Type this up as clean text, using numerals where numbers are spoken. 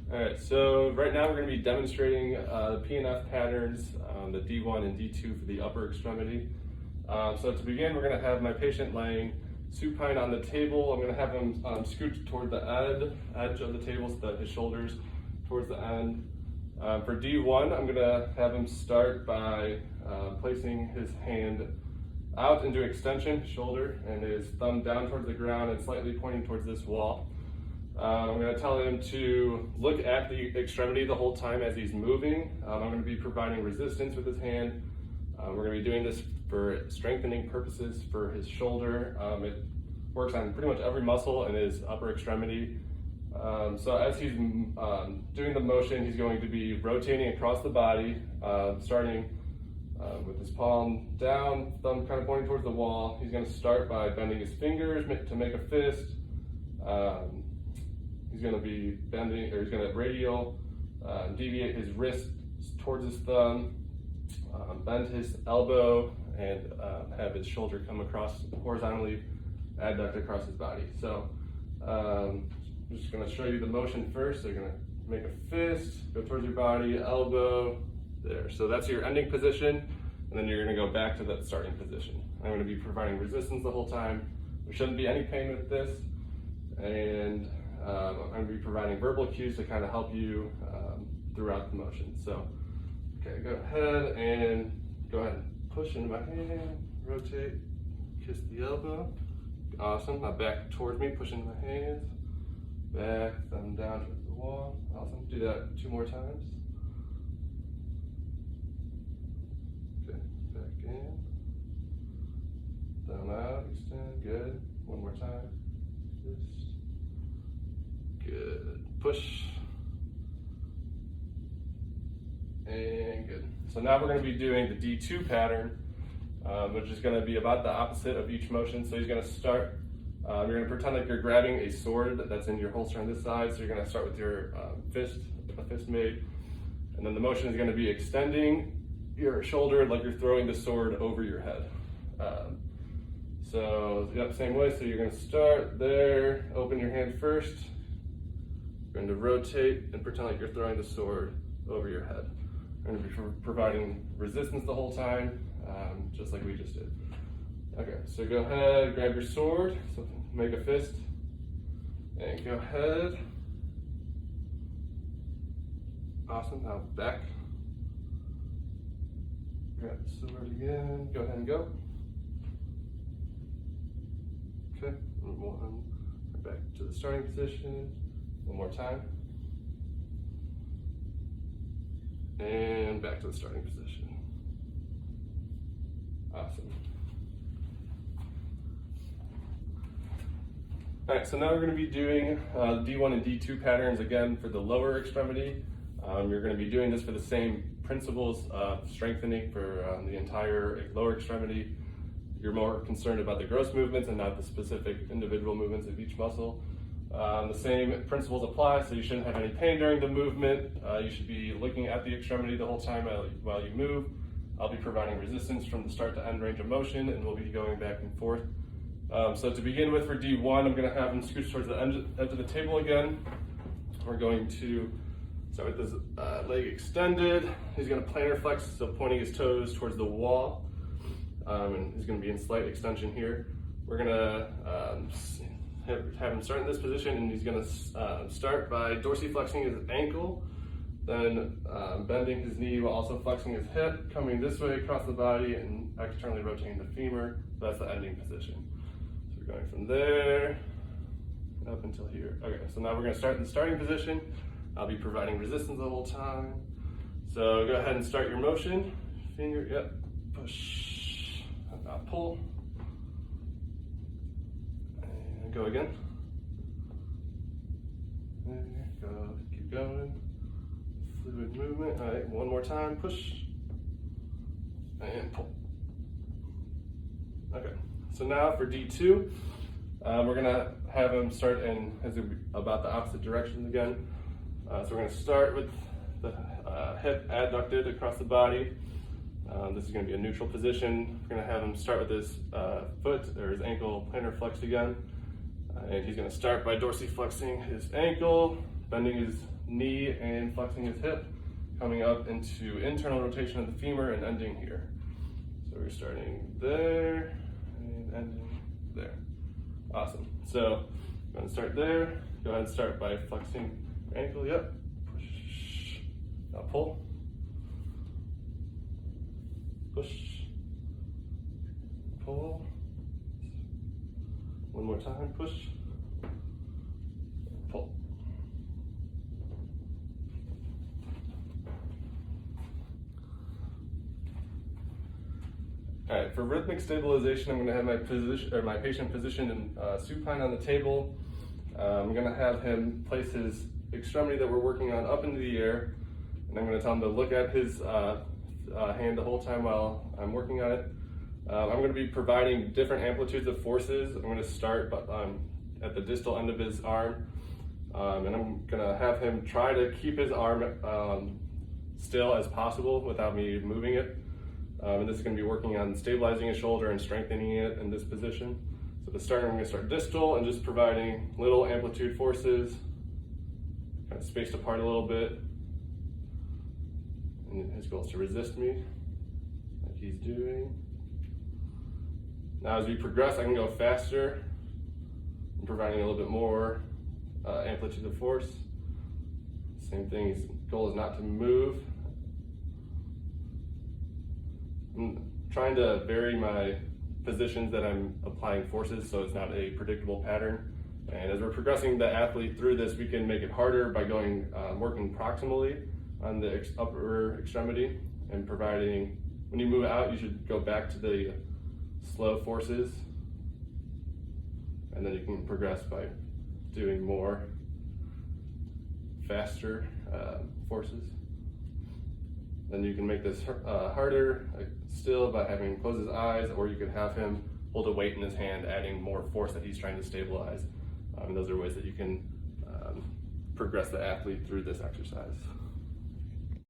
All right, so right now we're going to be demonstrating the PNF patterns, the D1 and D2 for the upper extremity. So to begin, we're going to have my patient laying supine on the table. I'm going to have him scoot toward the edge of the table so that his shoulders towards the end. For D1, I'm going to have him start by placing his hand out into extension, shoulder, and his thumb down towards the ground and slightly pointing towards this wall. I'm going to tell him to look at the extremity the whole time as he's moving. I'm going to be providing resistance with his hand. We're going to be doing this for strengthening purposes for his shoulder. It works on pretty much every muscle in his upper extremity. So as he's doing the motion, he's going to be rotating across the body, starting with his palm down, thumb kind of pointing towards the wall. He's going to start by bending his fingers to make a fist. He's going to be bending, or he's going to radial, deviate his wrist towards his thumb, bend his elbow, and have his shoulder come across horizontally, adduct across his body. So I'm just going to show you the motion first. So you're going to make a fist, go towards your body, elbow, there. So that's your ending position, and then you're going to go back to that starting position. I'm going to be providing resistance the whole time. There shouldn't be any pain with this, and I'm going to be providing verbal cues to kind of help you throughout the motion. So, okay, go ahead and push into my hand, rotate, kiss the elbow. Awesome. Now back towards me, push into my hands, back, thumb down towards the wall. Awesome. Do that 2 more times. Okay, back in, thumb out, extend. Good. 1 more time. Fist. Good. Push. And good. So now we're going to be doing the D2 pattern, which is going to be about the opposite of each motion. So he's going to start, you're going to pretend like you're grabbing a sword that's in your holster on this side. So you're going to start with your fist made. And then the motion is going to be extending your shoulder like you're throwing the sword over your head. So yep, same way. So you're going to start there, open your hand first. You're going to rotate and pretend like you're throwing the sword over your head. You're going to be providing resistance the whole time, just like we just did. Okay, so go ahead, grab your sword, so make a fist, and go ahead. Awesome, now back. Grab the sword again, go ahead and go. Okay, back to the starting position. 1 more time. And back to the starting position. Awesome. All right, so now we're going to be doing D1 and D2 patterns again for the lower extremity. You're going to be doing this for the same principles of strengthening for the entire lower extremity. You're more concerned about the gross movements and not the specific individual movements of each muscle. The same principles apply, so you shouldn't have any pain during the movement. You should be looking at the extremity the whole time while you move. I'll be providing resistance from the start to end range of motion, and we'll be going back and forth. So to begin with, for D1, I'm going to have him scooch towards the edge of the table again. We're going to start with this leg extended. He's going to plantar flex, so pointing his toes towards the wall. And he's going to be in slight extension here. We're going to have him start in this position, and he's going to start by dorsiflexing his ankle, then bending his knee while also flexing his hip, coming this way across the body and externally rotating the femur. So that's the ending position. So we're going from there up until here. Okay, so now we're going to start in the starting position. I'll be providing resistance the whole time. So go ahead and start your motion. Finger, yep, push, and now pull. Go again. There, go, keep going. Fluid movement. All right, 1 more time. Push and pull. Okay, so now for D2, we're gonna have him start in about the opposite direction again. So we're gonna start with the hip adducted across the body. This is gonna be a neutral position. We're gonna have him start with his foot or his ankle plantar flexed again. And he's going to start by dorsiflexing his ankle, bending his knee and flexing his hip, coming up into internal rotation of the femur and ending here. So we're starting there and ending there. Awesome. So I'm going to start there. Go ahead and start by flexing your ankle. Yep. Push. Now pull. Push. Pull. One more time. Push. Pull. All right, for rhythmic stabilization, I'm going to have my patient positioned in supine on the table. I'm going to have him place his extremity that we're working on up into the air, and I'm going to tell him to look at his hand the whole time while I'm working on it. I'm going to be providing different amplitudes of forces. I'm going to start at the distal end of his arm, and I'm going to have him try to keep his arm still as possible without me moving it. And this is going to be working on stabilizing his shoulder and strengthening it in this position. So to start, I'm going to start distal and just providing little amplitude forces, kind of spaced apart a little bit. And his goal is to resist me, like he's doing. Now as we progress, I can go faster. I'm providing a little bit more amplitude of force. Same thing, his goal is not to move. I'm trying to vary my positions that I'm applying forces so it's not a predictable pattern. And as we're progressing the athlete through this, we can make it harder by going working proximally on the upper extremity and providing, when you move out, you should go back to the slow forces, and then you can progress by doing more faster forces. Then you can make this harder still by having him close his eyes, or you could have him hold a weight in his hand, adding more force that he's trying to stabilize. And those are ways that you can progress the athlete through this exercise.